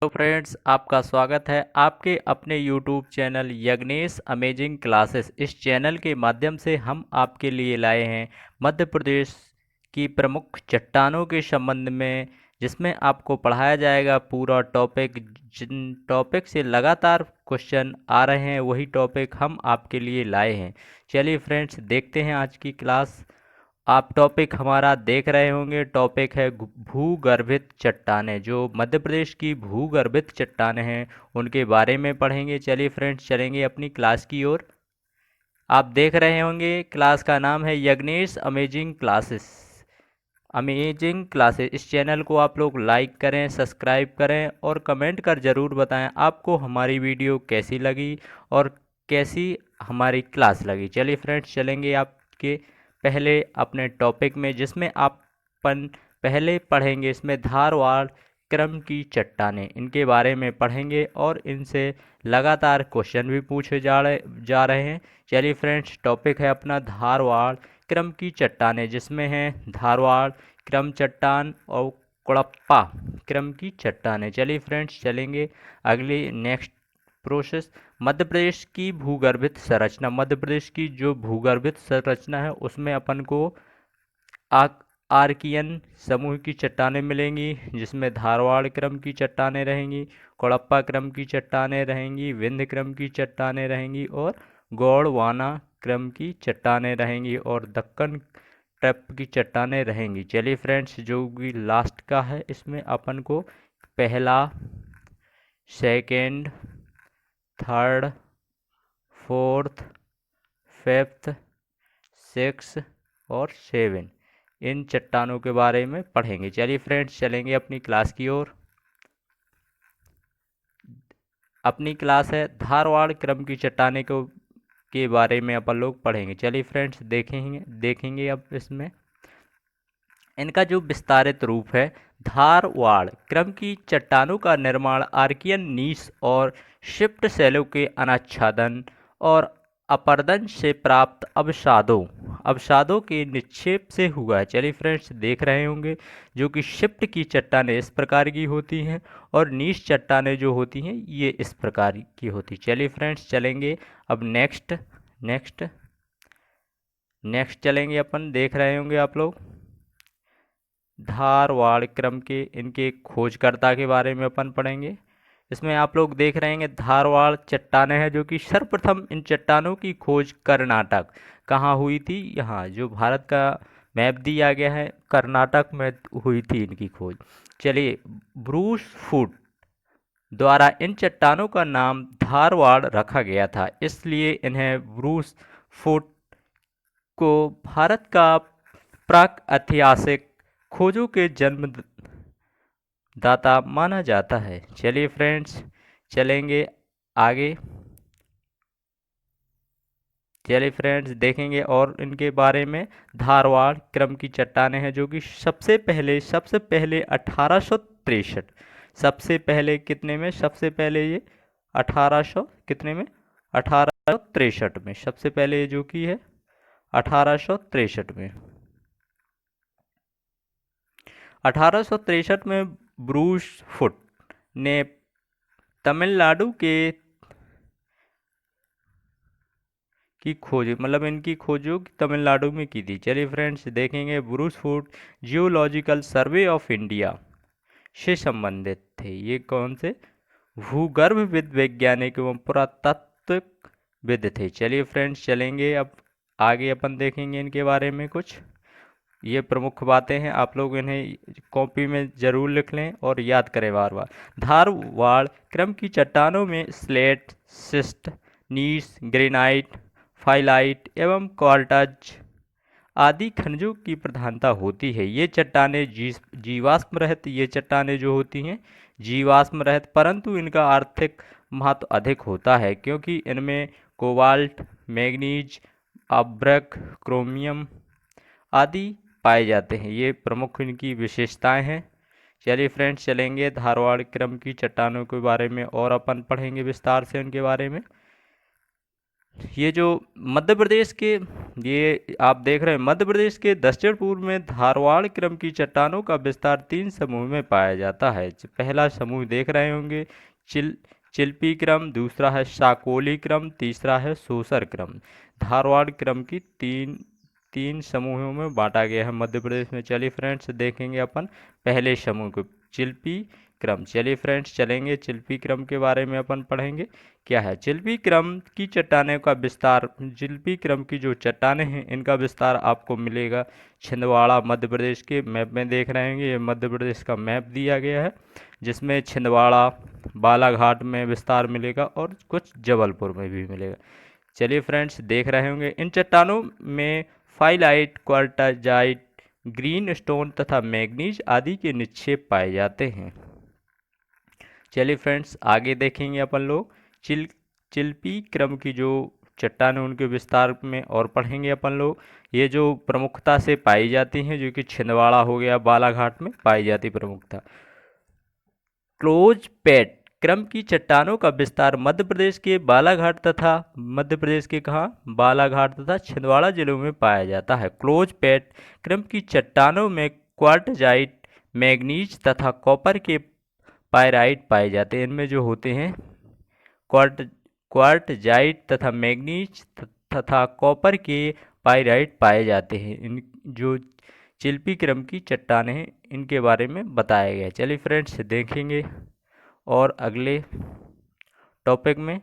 तो फ्रेंड्स, आपका स्वागत है आपके अपने YouTube channel Yagnesh amazing classes. इस चैनल के माध्यम से हम आपके लिए लाए हैं मध्य प्रदेश की प्रमुख चट्टानों के संबंध में, जिसमें आपको पढ़ाया जाएगा पूरा टॉपिक। जिन टॉपिक से लगातार क्वेश्चन आ रहे हैं वही टॉपिक हम आपके लिए लाए हैं। चलिए फ्रेंड्स, देखते हैं आज की क्लास। आप टॉपिक हमारा देख रहे होंगे। टॉपिक है भूगर्भित चट्टानें। जो मध्य प्रदेश की भूगर्भित चट्टानें हैं उनके बारे में पढ़ेंगे। चलिए फ्रेंड्स, चलेंगे अपनी क्लास की ओर। आप देख रहे होंगे क्लास का नाम है Yagnesh amazing classes. Amazing classes, इस चैनल को आप लोग लाइक करें, सब्सक्राइब करें और कमेंट कर ज़रूर बताएं आपको हमारी वीडियो कैसी लगी और कैसी हमारी क्लास लगी। चलिए फ्रेंड्स, चलेंगे आपके पहले अपने टॉपिक में, जिसमें पहले पढ़ेंगे इसमें धारवाड़ क्रम की चट्टानें, इनके बारे में पढ़ेंगे और इनसे लगातार क्वेश्चन भी पूछे जा रहे हैं। चलिए फ्रेंड्स, टॉपिक है अपना धारवाड़ क्रम की चट्टानें, जिसमें हैं धारवाड़ क्रम चट्टान और कोड़प्पा क्रम की चट्टानें। चलिए फ्रेंड्स, चलेंगे अगली नेक्स्ट प्रोसेस। मध्य प्रदेश की भूगर्भित संरचना। मध्य प्रदेश की जो भूगर्भित संरचना है उसमें अपन को आर्कियन समूह की चट्टानें मिलेंगी, जिसमें धारवाड़ क्रम की चट्टानें रहेंगी, कोड़प्पा क्रम की चट्टानें रहेंगी, विंध्य क्रम की चट्टानें रहेंगी और गोंडवाना क्रम की चट्टानें रहेंगी और दक्कन टाइप की चट्टानें रहेंगी। चलिए फ्रेंड्स, जो भी लास्ट का है इसमें अपन को पहला, second, third, fourth, fifth, six और सेवन, इन चट्टानों के बारे में पढ़ेंगे। चलिए फ्रेंड्स, चलेंगे अपनी क्लास की ओर। अपनी क्लास है धारवाड़ क्रम की चट्टाने को के बारे में अपन लोग पढ़ेंगे। चलिए फ्रेंड्स, देखेंगे अब इसमें इनका जो विस्तारित रूप है। धारवाड़ क्रम की चट्टानों का निर्माण आर्कियन नीस और शिफ्ट शैलों के अनाच्छादन और अपरदन से प्राप्त अवसादों के निक्षेप से हुआ है। चलिए फ्रेंड्स, देख रहे होंगे जो कि शिफ्ट की चट्टानें इस प्रकार की होती हैं और नीच चट्टानें जो होती हैं ये इस प्रकार की होती। चलिए फ्रेंड्स, चलेंगे अब नेक्स्ट नेक्स्ट चलेंगे अपन। देख रहे होंगे आप लोग धारवाड़ क्रम के इनके खोजकर्ता के बारे में अपन पढ़ेंगे। इसमें आप लोग देख रहे हैं धारवाड़ चट्टानें हैं, जो कि सर्वप्रथम इन चट्टानों की खोज कर्नाटक कहाँ हुई थी। यहाँ जो भारत का मैप दिया गया है कर्नाटक में हुई थी इनकी खोज। चलिए, ब्रूस फूट द्वारा इन चट्टानों का नाम धारवाड़ रखा गया था, इसलिए इन्हें ब्रूस फूट को भारत का प्राक ऐतिहासिक खोजों के जन्मदाता माना जाता है। चलिए फ्रेंड्स, चलेंगे आगे। चलिए फ्रेंड्स, देखेंगे और इनके बारे में। धारवाड़ क्रम की चट्टानें हैं जो कि सबसे पहले 1863, सबसे पहले कितने में, सबसे पहले ये 1800 कितने में, 1863 में सबसे पहले ये जो कि है 1863 में। 1863 में ब्रूस फुट ने तमिलनाडु की खोज, मतलब इनकी खोजों तमिलनाडु में की थी। चलिए फ्रेंड्स, देखेंगे Bruce foot geological survey of India से संबंधित थे। ये कौन से भूगर्भविद, वैज्ञानिक एवं पुरातत्वविद थे। चलिए फ्रेंड्स, चलेंगे अब आगे। अपन देखेंगे इनके बारे में कुछ। ये प्रमुख बातें हैं, आप लोग इन्हें कॉपी में ज़रूर लिख लें और याद करें बार बार। धारवाड़ क्रम की चट्टानों में स्लेट, सिस्ट, नीस, ग्रेनाइट, फाइलाइट एवं क्वार्टज आदि खनिजों की प्रधानता होती है। ये चट्टानें जीवाश्म रहित, ये चट्टानें जो होती हैं जीवाश्म रहित, परंतु इनका आर्थिक महत्व अधिक होता है क्योंकि इनमें कोबाल्ट, मैग्नीज, अभ्रक, क्रोमियम आदि पाए जाते हैं। ये प्रमुख इनकी विशेषताएं हैं। चलिए फ्रेंड्स, चलेंगे धारवाड़ क्रम की चट्टानों के बारे में और अपन पढ़ेंगे विस्तार से उनके बारे में। ये जो मध्य प्रदेश के, ये आप देख रहे हैं, मध्य प्रदेश के दक्षिण पूर्व में धारवाड़ क्रम की चट्टानों का विस्तार 3 समूह में पाया जाता है। पहला समूह देख रहे होंगे चिल्पी क्रम, दूसरा है शाकोली क्रम, तीसरा है सोसर क्रम। धारवाड़ क्रम की तीन तीन समूहों में बांटा गया है मध्य प्रदेश में। चलिए फ्रेंड्स देखेंगे अपन पहले समूह को, चिल्पी क्रम। चलिए फ्रेंड्स चलेंगे, चिल्पी क्रम के बारे में अपन पढ़ेंगे क्या है। चिल्पी क्रम की चट्टानों का विस्तार, चिल्पी क्रम की जो चट्टानें हैं इनका विस्तार आपको मिलेगा छिंदवाड़ा मध्य प्रदेश के मैप में देख रहे हैं। ये मध्य प्रदेश का मैप दिया गया है जिसमें छिंदवाड़ा, बालाघाट में विस्तार मिलेगा और कुछ जबलपुर में भी मिलेगा। चलिए फ्रेंड्स देख रहे होंगे, इन चट्टानों में फाइलाइट, क्वार्टाजाइट, ग्रीन स्टोन तथा मैग्नीज आदि के निक्षेप पाए जाते हैं। चलिए फ्रेंड्स आगे देखेंगे अपन लोग चिल्पी क्रम की जो चट्टान उनके विस्तार में और पढ़ेंगे अपन लोग। ये जो प्रमुखता से पाई जाती हैं, जो कि छिंदवाड़ा हो गया, बालाघाट में पाई जाती प्रमुखता। क्लोज पैट क्रम की चट्टानों का विस्तार मध्य प्रदेश के बालाघाट तथा बालाघाट तथा छिंदवाड़ा जिलों में पाया जाता है। क्लोज पैट क्रम की चट्टानों में क्वार्टजाइट, मैग्नीज तथा कॉपर के पायराइट पाए जाते हैं। इनमें जो होते हैं क्वार्टजाइट तथा मैग्नीज तथा कॉपर के पायराइट पाए जाते हैं। इन जो चिल्पी क्रम की चट्टानें हैं इनके बारे में बताया गया है। चलिए फ्रेंड्स देखेंगे और अगले टॉपिक में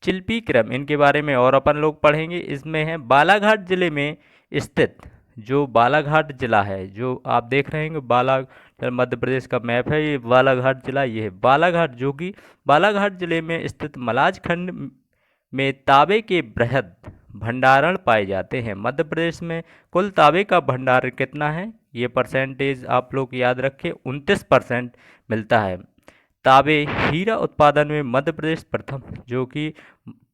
चिल्पी क्रम इनके बारे में और अपन लोग पढ़ेंगे। इसमें है बालाघाट जिले में स्थित, जो बालाघाट जिला है, जो आप देख रहे हैं मध्य प्रदेश का मैप है, ये बालाघाट जिला ये है। बालाघाट जो कि बालाघाट जिले में स्थित मलाज खंड में तांबे के बृहद भंडारण पाए जाते हैं। मध्य प्रदेश में कुल तांबे का भंडारण कितना है, ये परसेंटेज आप लोग याद रखें, 29% मिलता है। तांबे हीरा उत्पादन में मध्य प्रदेश प्रथम, जो कि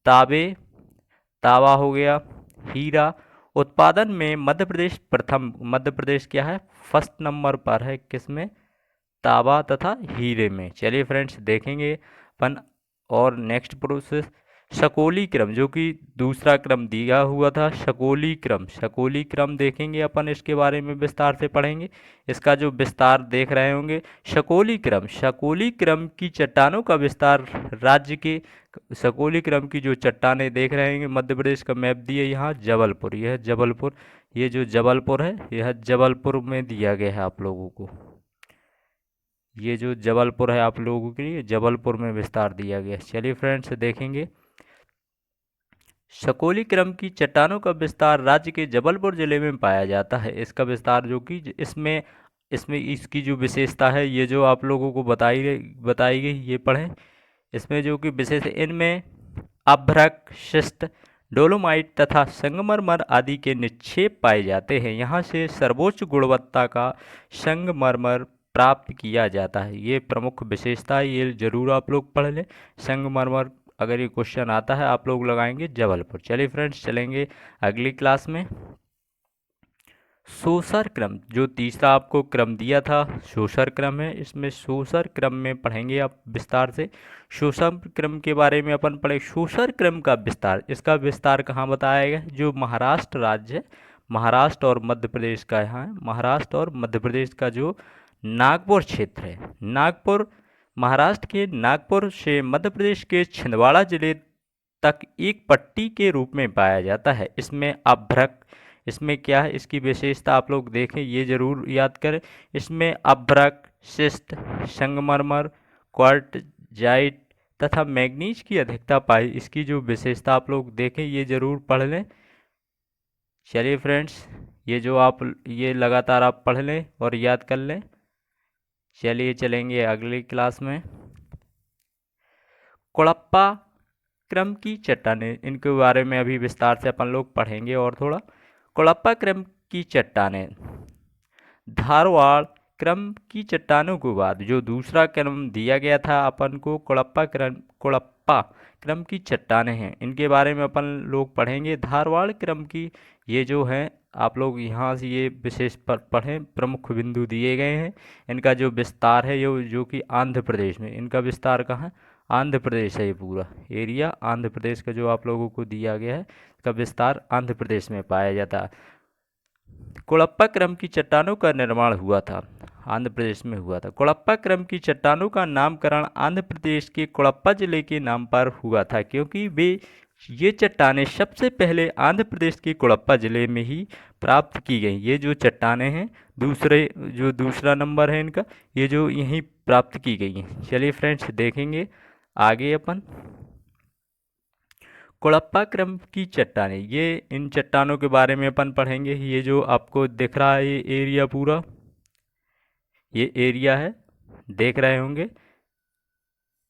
तांबा हो गया, हीरा उत्पादन में मध्य प्रदेश प्रथम। मध्य प्रदेश क्या है, फर्स्ट नंबर पर है, किसमें, तांबा तथा हीरे में। चलिए फ्रेंड्स देखेंगे अपन और नेक्स्ट प्रोसेस शकोली क्रम, जो कि दूसरा क्रम दिया हुआ था, शकोली क्रम देखेंगे अपन, इसके बारे में विस्तार से पढ़ेंगे। इसका जो विस्तार देख रहे होंगे, शकोली क्रम की चट्टानों का विस्तार राज्य के, शकोली क्रम की जो चट्टानें देख रहे होंगे, मध्य प्रदेश का मैप दिए यहाँ जबलपुर, यह जबलपुर, ये जो जबलपुर है यह जबलपुर में दिया गया है आप लोगों को। ये जो जबलपुर है आप लोगों के लिए जबलपुर में विस्तार दिया गया है। चलिए फ्रेंड्स देखेंगे, शकोली क्रम की चट्टानों का विस्तार राज्य के जबलपुर जिले में पाया जाता है। इसका विस्तार जो कि इसमें इसकी जो विशेषता है, ये जो आप लोगों को बताई गई ये पढ़ें। इसमें जो कि विशेष, इनमें अभ्रक, शिस्ट, डोलोमाइट तथा संगमरमर आदि के निक्षेप पाए जाते हैं। यहाँ से सर्वोच्च गुणवत्ता का संगमरमर प्राप्त किया जाता है। ये प्रमुख विशेषता है, ये जरूर आप लोग पढ़ लें। संगमरमर अगर ये क्वेश्चन आता है आप लोग लगाएंगे जबलपुर। चलिए फ्रेंड्स चलेंगे अगली क्लास में। सोसर क्रम, जो तीसरा आपको क्रम दिया था सोसर क्रम है, इसमें सोसर क्रम में पढ़ेंगे आप विस्तार से। सोसर क्रम के बारे में अपन पढ़े। सोसर क्रम का विस्तार, इसका विस्तार कहाँ बताया गया, जो महाराष्ट्र राज्य है, महाराष्ट्र और मध्य प्रदेश का, यहाँ है महाराष्ट्र और मध्य प्रदेश का जो नागपुर क्षेत्र है, नागपुर, महाराष्ट्र के नागपुर से मध्य प्रदेश के छिंदवाड़ा जिले तक एक पट्टी के रूप में पाया जाता है। इसमें अभ्रक, इसमें क्या है, इसकी विशेषता आप लोग देखें, ये जरूर याद करें। इसमें अभ्रक, शिस्ट, संगमरमर, क्वार्टजाइट तथा मैग्नीज की अधिकता पाई, इसकी जो विशेषता आप लोग देखें ये जरूर पढ़ लें। चलिए फ्रेंड्स, ये जो आप ये लगातार आप पढ़ लें और याद कर लें। चलिए चलेंगे अगली क्लास में। कोड़प्पा क्रम की चट्टानें, इनके बारे में अभी विस्तार से अपन लोग पढ़ेंगे और थोड़ा। कोड़प्पा क्रम की चट्टानें धारवाड़ क्रम की चट्टानों के बाद जो दूसरा क्रम दिया गया था अपन को, कोड़प्पा क्रम की चट्टानें हैं, इनके बारे में अपन लोग पढ़ेंगे। धारवाड़ क्रम की ये जो है आप लोग यहाँ से ये विशेष पढ़ें, प्रमुख बिंदु दिए गए हैं। इनका जो विस्तार है ये जो कि आंध्र प्रदेश में, इनका विस्तार कहाँ है, आंध्र प्रदेश है ये पूरा एरिया, आंध्र प्रदेश का जो आप लोगों को दिया गया है, इसका विस्तार आंध्र प्रदेश में पाया जाता है। कोड़प्पा क्रम की चट्टानों का निर्माण हुआ था, आंध्र प्रदेश में हुआ था। कोड़प्पा क्रम की चट्टानों का नामकरण आंध्र प्रदेश के कोड़प्पा जिले के नाम पर हुआ था, क्योंकि ये चट्टानें सबसे पहले आंध्र प्रदेश के कोड़प्पा जिले में ही प्राप्त की गई। ये जो चट्टानें हैं, दूसरा नंबर है इनका, ये जो यहीं प्राप्त की गई हैं। चलिए फ्रेंड्स देखेंगे आगे अपन कोड़प्पा क्रम की चट्टानें। ये इन चट्टानों के बारे में अपन पढ़ेंगे। ये जो आपको दिख रहा है ये एरिया पूरा, ये एरिया है, देख रहे होंगे।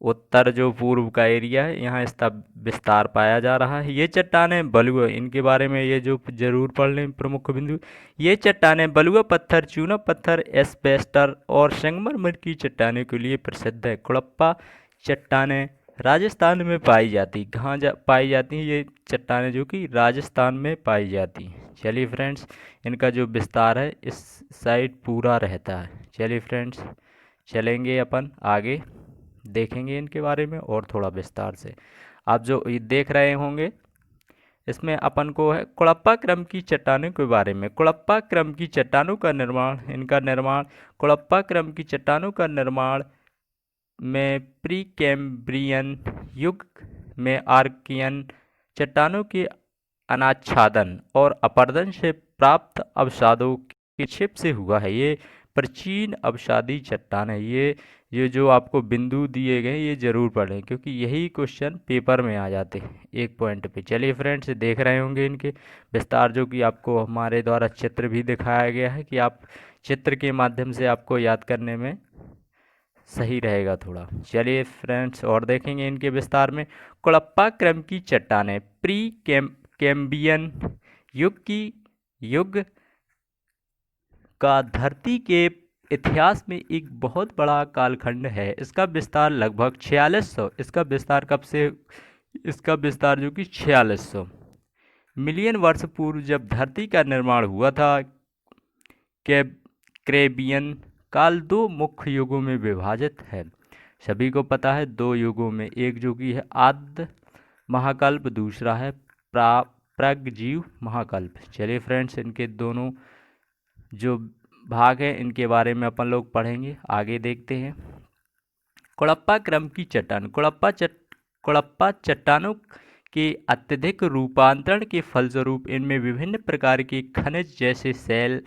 उत्तर जो पूर्व का एरिया है, यहाँ इसका विस्तार पाया जा रहा है। ये चट्टानें बलुआ, इनके बारे में ये जो जरूर पढ़ लें प्रमुख बिंदु। ये चट्टानें बलुआ पत्थर, चूना पत्थर, एस्बेस्टर और संगमरमर की चट्टानों के लिए प्रसिद्ध है। कोड़प्पा चट्टानें राजस्थान में पाई जाती, पाई जाती हैं ये चट्टानें, जो कि राजस्थान में पाई जाती हैं। चलिए फ्रेंड्स, इनका जो विस्तार है इस साइड पूरा रहता है। चलिए फ्रेंड्स चलेंगे अपन आगे, देखेंगे इनके बारे में और थोड़ा विस्तार से। आप जो ये देख रहे होंगे, इसमें अपन को है कोड़प्पा क्रम की चट्टानों के बारे में। कोड़प्पा क्रम की चट्टानों का निर्माण, इनका निर्माण, कोड़प्पा क्रम की चट्टानों का निर्माण में प्री कैम्ब्रियन युग में आर्कियन चट्टानों के अनाच्छादन और अपरदन से प्राप्त अवसादों के छिप से हुआ है। ये प्राचीन अवसादी चट्टान है। ये जो आपको बिंदु दिए गए ये जरूर पढ़ें, क्योंकि यही क्वेश्चन पेपर में आ जाते हैं एक पॉइंट पे। चलिए फ्रेंड्स देख रहे होंगे इनके विस्तार, जो कि आपको हमारे द्वारा चित्र भी दिखाया गया है, कि आप चित्र के माध्यम से आपको याद करने में सही रहेगा थोड़ा। चलिए फ्रेंड्स और देखेंगे इनके विस्तार में। कोड़प्पा क्रम की चट्टानें प्री कैम्बियन युग का धरती के इतिहास में एक बहुत बड़ा कालखंड है। इसका विस्तार लगभग 4600, इसका विस्तार कब से, इसका विस्तार जो कि 4600 मिलियन वर्ष पूर्व जब धरती का निर्माण हुआ था। कैम्ब्रियन काल दो मुख्य युगों में विभाजित है। सभी को पता है दो युगों में, एक जो कि है आद्य महाकल्प, दूसरा है प्रागजीव महाकल्प। चलिए फ्रेंड्स इनके दोनों जो भाग हैं इनके बारे में अपन लोग पढ़ेंगे, आगे देखते हैं। कोड़प्पा क्रम की चट्टान। कोड़प्पा चट्टानों के अत्यधिक रूपांतरण के फलस्वरूप इनमें विभिन्न प्रकार के खनिज जैसे सेल,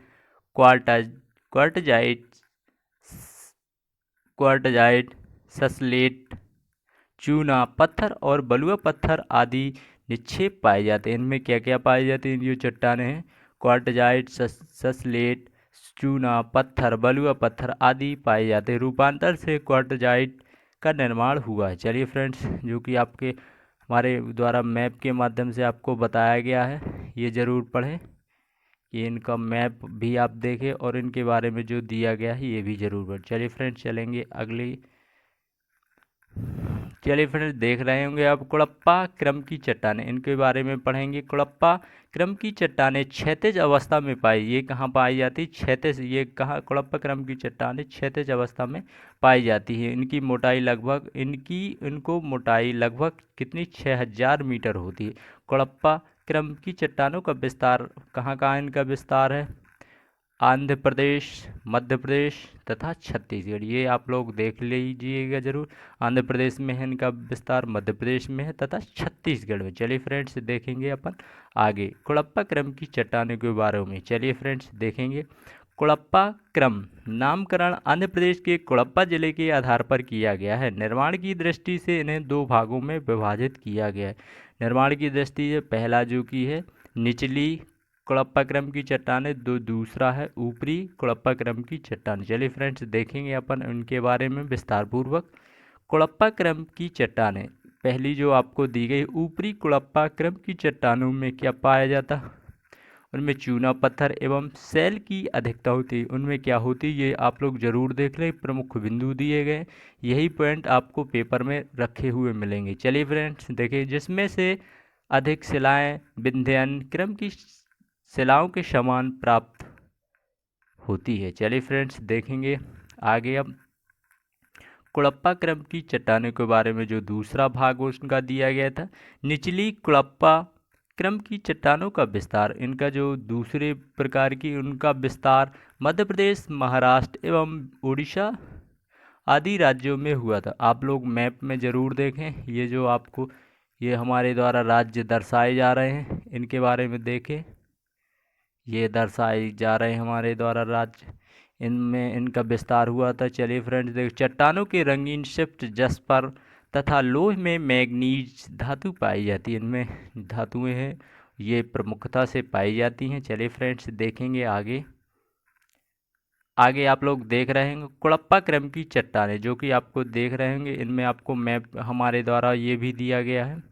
क्वार्टजाइट, सल्फेट, चूना पत्थर और बलुआ पत्थर आदि निक्षेप पाए जाते हैं। इनमें क्या क्या पाए जाते हैं, जो चट्टानें हैं, क्वार्टजाइट, सल्फेट, चूना पत्थर, बलुआ पत्थर आदि पाए जाते हैं। रूपांतर से क्वार्टजाइट का निर्माण हुआ है। चलिए फ्रेंड्स, जो कि आपके हमारे द्वारा मैप के माध्यम से आपको बताया गया है, ये ज़रूर पढ़ें, कि इनका मैप भी आप देखें और इनके बारे में जो दिया गया है ये भी ज़रूर पढ़ें। चलिए फ्रेंड्स चलेंगे अगली। चलिए फ्रेंड्स देख रहे होंगे आप कोड़प्पा क्रम की चट्टानें, इनके बारे में पढ़ेंगे। कोड़प्पा क्रम की चट्टानें क्षैतिज अवस्था में पाई, ये कहाँ पाई जाती, क्षैतिज, ये कहाँ, कोड़प्पा क्रम की चट्टानें क्षैतिज अवस्था में पाई जाती है। इनकी मोटाई लगभग, इनको मोटाई लगभग कितनी, 6000 मीटर होती है। कोड़प्पा क्रम की चट्टानों का विस्तार कहाँ कहाँ इनका विस्तार है, आंध्र प्रदेश, मध्य प्रदेश तथा छत्तीसगढ़। ये आप लोग देख लीजिएगा जरूर। आंध्र प्रदेश में है इनका विस्तार, मध्य प्रदेश में है तथा छत्तीसगढ़ में। चलिए फ्रेंड्स देखेंगे अपन आगे कोड़प्पा क्रम की चट्टानों के बारे में। चलिए फ्रेंड्स देखेंगे। कोड़प्पा क्रम नामकरण आंध्र प्रदेश के कोड़प्पा जिले के आधार पर किया गया है। निर्माण की दृष्टि से इन्हें दो भागों में विभाजित किया गया है। निर्माण की दृष्टि से पहला जो कि है निचली कोड़प्पा क्रम की चट्टानें, दूसरा है ऊपरी कोड़प्पा क्रम की चट्टान। चलिए फ्रेंड्स देखेंगे अपन उनके बारे में विस्तार पूर्वक। कोड़प्पा क्रम की चट्टानें, पहली जो आपको दी गई ऊपरी कोड़प्पा क्रम की चट्टानों में क्या पाया जाता, उनमें चूना पत्थर एवं सेल की अधिकता होती। उनमें क्या होती ये आप लोग जरूर देख लें, प्रमुख बिंदु दिए गए, यही पॉइंट आपको पेपर में रखे हुए मिलेंगे। चलिए फ्रेंड्स देखिए, जिसमें से अधिक शिलाएं विंध्यान क्रम की शिलाओं के समान प्राप्त होती है। चलिए फ्रेंड्स देखेंगे आगे अब। कुड़प्पा क्रम की चट्टानों के बारे में जो दूसरा भाग उनका दिया गया था। निचली कुड़प्पा क्रम की चट्टानों का विस्तार, इनका जो दूसरे प्रकार की उनका विस्तार मध्य प्रदेश, महाराष्ट्र एवं उड़ीसा आदि राज्यों में हुआ था। आप लोग मैप में ज़रूर देखें, ये जो आपको ये हमारे द्वारा राज्य दर्शाए जा रहे हैं इनके बारे में देखें। ये दर्शाए जा रहे हैं हमारे द्वारा राज्य, इनमें इनका विस्तार हुआ था। चलिए फ्रेंड्स देखो, चट्टानों के रंगीन शिफ्ट जस्पर तथा लोह में मैग्नीज धातु पाई जाती है। इनमें धातुएं हैं, ये प्रमुखता से पाई जाती हैं। चलिए फ्रेंड्स देखेंगे आगे। आगे आप लोग देख रहे हैं कुड़प्पा क्रम की चट्टानें, जो कि आपको देख रहे होंगे। इनमें आपको मैप हमारे द्वारा ये भी दिया गया है,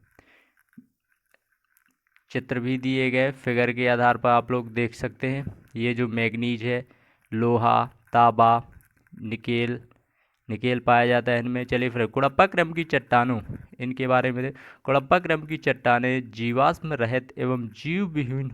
चित्र भी दिए गए, फिगर के आधार पर आप लोग देख सकते हैं। ये जो मैग्नीज है, लोहा, तांबा, निकेल पाया जाता है इनमें। चलिए फिर कुड़प्पा क्रम की चट्टानों, इनके बारे में कुड़प्पा क्रम की चट्टानें जीवाश्म रहित एवं जीव विहीन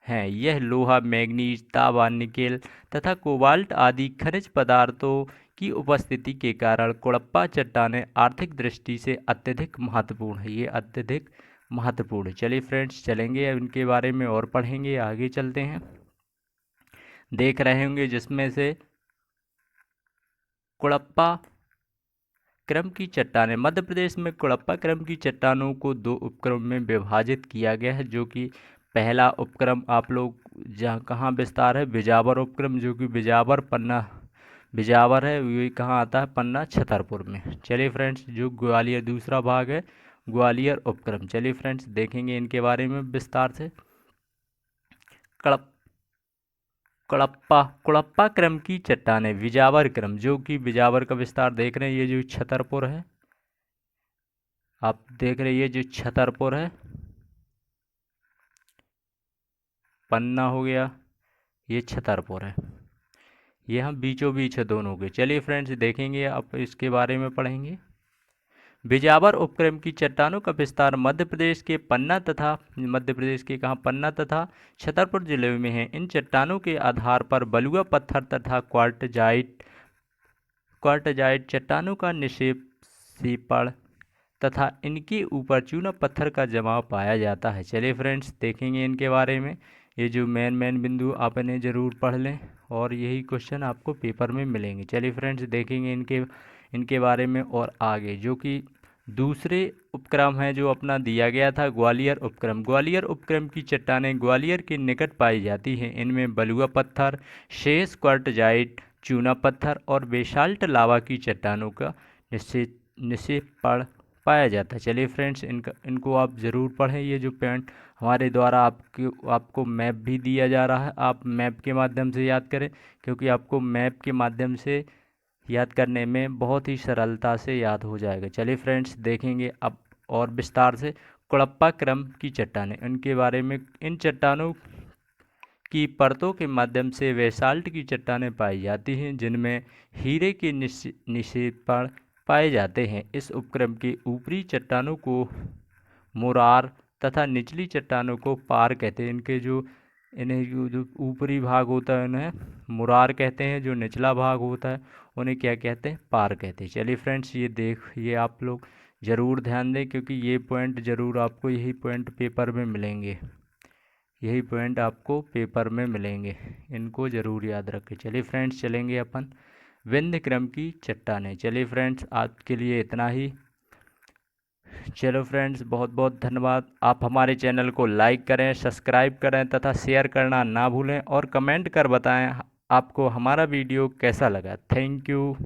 हैं। यह लोहा, मैग्नीज, तांबा, निकेल तथा कोबाल्ट आदि खनिज पदार्थों की उपस्थिति के कारण कुड़प्पा चट्टानें आर्थिक दृष्टि से अत्यधिक महत्वपूर्ण है। ये अत्यधिक महत्वपूर्ण है। चलिए फ्रेंड्स चलेंगे, अब इनके बारे में और पढ़ेंगे। आगे चलते हैं, देख रहे होंगे जिसमें से कुड़प्पा क्रम की चट्टानें। मध्य प्रदेश में कुड़प्पा क्रम की चट्टानों को दो उपक्रम में विभाजित किया गया है, जो कि पहला उपक्रम आप लोग जहाँ कहाँ विस्तार है, बिजावर उपक्रम, जो कि बिजावर है, ये कहाँ आता है, पन्ना छतरपुर में। चलिए फ्रेंड्स, जो ग्वालियर दूसरा भाग है, ग्वालियर उपक्रम। चलिए फ्रेंड्स देखेंगे इनके बारे में विस्तार से। कुड़प्पा क्रम की चट्टानें। बिजावर क्रम, जो कि बिजावर का विस्तार देख रहे हैं, ये जो छतरपुर है, आप देख रहे हैं, ये जो छतरपुर है, पन्ना हो गया, ये छतरपुर है, ये हम बीचों बीच है दोनों के। चलिए फ्रेंड्स देखेंगे, अब इसके बारे में पढ़ेंगे। बिजावर उपक्रम की चट्टानों का विस्तार मध्य प्रदेश के पन्ना तथा छतरपुर जिले में है। इन चट्टानों के आधार पर बलुआ पत्थर तथा क्वार्टजाइट चट्टानों का निक्षेप सीपड़ तथा इनके ऊपर चूना पत्थर का जमाव पाया जाता है। चलिए फ्रेंड्स देखेंगे इनके बारे में। ये जो मेन बिंदु आपने ज़रूर पढ़ लें, और यही क्वेश्चन आपको पेपर में मिलेंगे। चलिए फ्रेंड्स देखेंगे इनके बारे में और आगे, जो कि दूसरे उपक्रम है जो अपना दिया गया था, ग्वालियर उपक्रम। ग्वालियर उपक्रम की चट्टानें ग्वालियर के निकट पाई जाती हैं। इनमें बलुआ पत्थर, शेष क्वार्टजाइट, चूना पत्थर और बेसाल्ट लावा की चट्टानों का निक्षेप पाया जाता है। चलिए फ्रेंड्स इनको आप ज़रूर पढ़ें। ये जो पॉइंट हमारे द्वारा आपको मैप भी दिया जा रहा है, आप मैप के माध्यम से याद करें, क्योंकि आपको मैप के माध्यम से याद करने में बहुत ही सरलता से याद हो जाएगा। चलिए फ्रेंड्स देखेंगे अब और विस्तार से कुड़प्पा क्रम की चट्टानें, उनके बारे में। इन चट्टानों की परतों के माध्यम से बेसाल्ट की चट्टानें पाई जाती हैं, जिनमें हीरे के निक्षेपण पाए जाते हैं। इस उपक्रम के ऊपरी चट्टानों को मुरार तथा निचली चट्टानों को पार कहते हैं। इन्हें जो ऊपरी भाग होता है उन्हें मुरार कहते हैं, जो निचला भाग होता है उन्हें क्या कहते हैं, पार कहते हैं। चलिए फ्रेंड्स ये आप लोग ज़रूर ध्यान दें, क्योंकि ये पॉइंट ज़रूर आपको यही पॉइंट पेपर में मिलेंगे, इनको ज़रूर याद रखें। चलिए फ्रेंड्स चलेंगे अपन विंध्य क्रम की चट्टानें। चलिए फ्रेंड्स आज के लिए इतना ही। चलो फ्रेंड्स बहुत बहुत धन्यवाद। आप हमारे चैनल को लाइक करें, सब्सक्राइब करें तथा शेयर करना ना भूलें, और कमेंट कर बताएं आपको हमारा वीडियो कैसा लगा। Thank you.